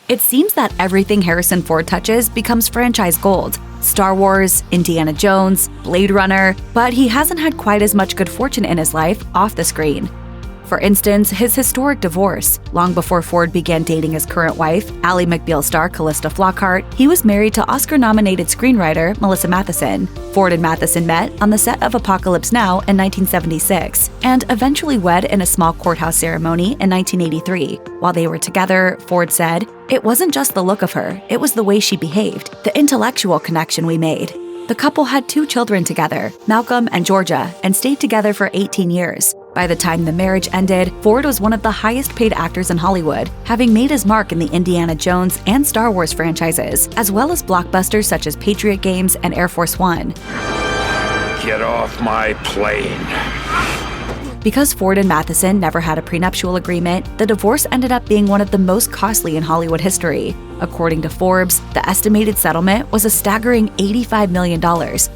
It seems that everything Harrison Ford touches becomes franchise gold. Star Wars, Indiana Jones, Blade Runner, but he hasn't had quite as much good fortune in his life off the screen. For instance, his historic divorce. Long before Ford began dating his current wife, Ally McBeal star Callista Flockhart, he was married to Oscar-nominated screenwriter Melissa Mathison. Ford and Mathison met on the set of Apocalypse Now in 1976, and eventually wed in a small courthouse ceremony in 1983. While they were together, Ford said, "It wasn't just the look of her, it was the way she behaved, the intellectual connection we made." The couple had 2 children together, Malcolm and Georgia, and stayed together for 18 years. By the time the marriage ended, Ford was one of the highest-paid actors in Hollywood, having made his mark in the Indiana Jones and Star Wars franchises, as well as blockbusters such as Patriot Games and Air Force One. Get off my plane. Because Ford and Mathison never had a prenuptial agreement, the divorce ended up being one of the most costly in Hollywood history. According to Forbes, the estimated settlement was a staggering $85 million,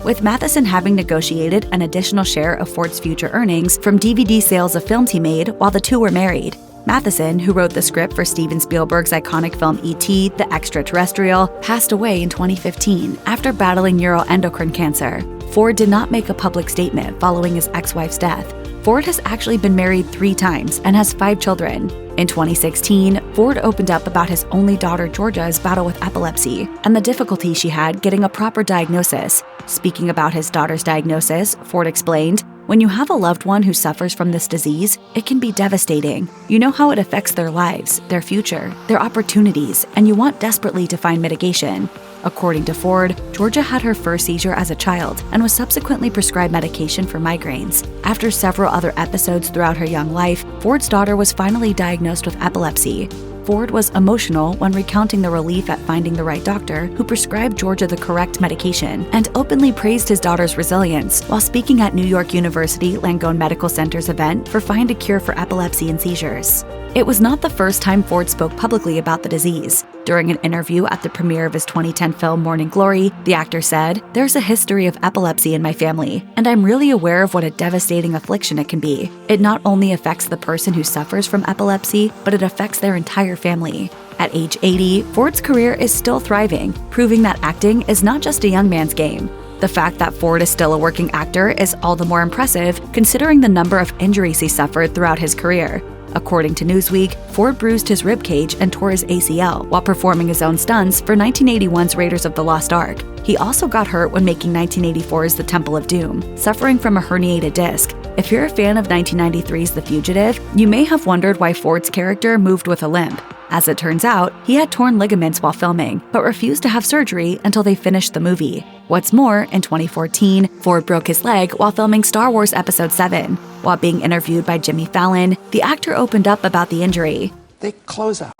with Mathison having negotiated an additional share of Ford's future earnings from DVD sales of films he made while the two were married. Mathison, who wrote the script for Steven Spielberg's iconic film E.T. the Extraterrestrial, passed away in 2015 after battling neuroendocrine cancer. Ford did not make a public statement following his ex-wife's death. Ford has actually been married 3 times and has 5 children. In 2016, Ford opened up about his only daughter Georgia's battle with epilepsy and the difficulty she had getting a proper diagnosis. Speaking about his daughter's diagnosis, Ford explained, "When you have a loved one who suffers from this disease, it can be devastating. You know how it affects their lives, their future, their opportunities, and you want desperately to find mitigation." According to Ford, Georgia had her first seizure as a child and was subsequently prescribed medication for migraines. After several other episodes throughout her young life, Ford's daughter was finally diagnosed with epilepsy. Ford was emotional when recounting the relief at finding the right doctor who prescribed Georgia the correct medication, and openly praised his daughter's resilience while speaking at New York University Langone Medical Center's event for Find a Cure for Epilepsy and Seizures. It was not the first time Ford spoke publicly about the disease. During an interview at the premiere of his 2010 film Morning Glory, the actor said, "There's a history of epilepsy in my family, and I'm really aware of what a devastating affliction it can be. It not only affects the person who suffers from epilepsy, but it affects their entire family." At age 80, Ford's career is still thriving, proving that acting is not just a young man's game. The fact that Ford is still a working actor is all the more impressive, considering the number of injuries he suffered throughout his career. According to Newsweek, Ford bruised his ribcage and tore his ACL while performing his own stunts for 1981's Raiders of the Lost Ark. He also got hurt when making 1984's The Temple of Doom, suffering from a herniated disc. If you're a fan of 1993's The Fugitive, you may have wondered why Ford's character moved with a limp. As it turns out, he had torn ligaments while filming, but refused to have surgery until they finished the movie. What's more, in 2014, Ford broke his leg while filming Star Wars Episode 7. While being interviewed by Jimmy Fallon, the actor opened up about the injury. They close a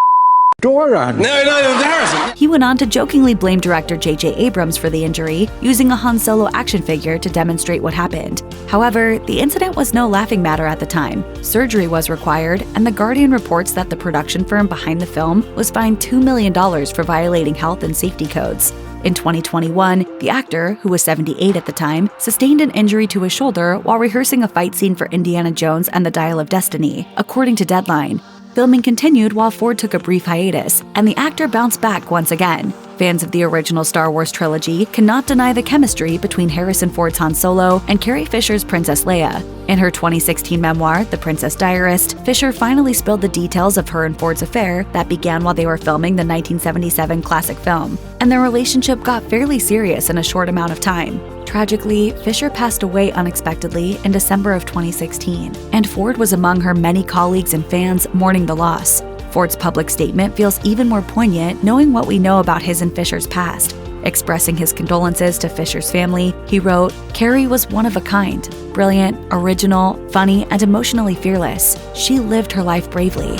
door on me. No, embarrassing. He went on to jokingly blame director J.J. Abrams for the injury, using a Han Solo action figure to demonstrate what happened. However, the incident was no laughing matter at the time. Surgery was required, and The Guardian reports that the production firm behind the film was fined $2 million for violating health and safety codes. In 2021, the actor, who was 78 at the time, sustained an injury to his shoulder while rehearsing a fight scene for Indiana Jones and the Dial of Destiny, according to Deadline. Filming continued while Ford took a brief hiatus, and the actor bounced back once again. Fans of the original Star Wars trilogy cannot deny the chemistry between Harrison Ford's Han Solo and Carrie Fisher's Princess Leia. In her 2016 memoir, The Princess Diarist, Fisher finally spilled the details of her and Ford's affair that began while they were filming the 1977 classic film, and their relationship got fairly serious in a short amount of time. Tragically, Fisher passed away unexpectedly in December of 2016, and Ford was among her many colleagues and fans mourning the loss. Ford's public statement feels even more poignant knowing what we know about his and Fisher's past. Expressing his condolences to Fisher's family, he wrote, "Carrie was one of a kind, brilliant, original, funny, and emotionally fearless. She lived her life bravely."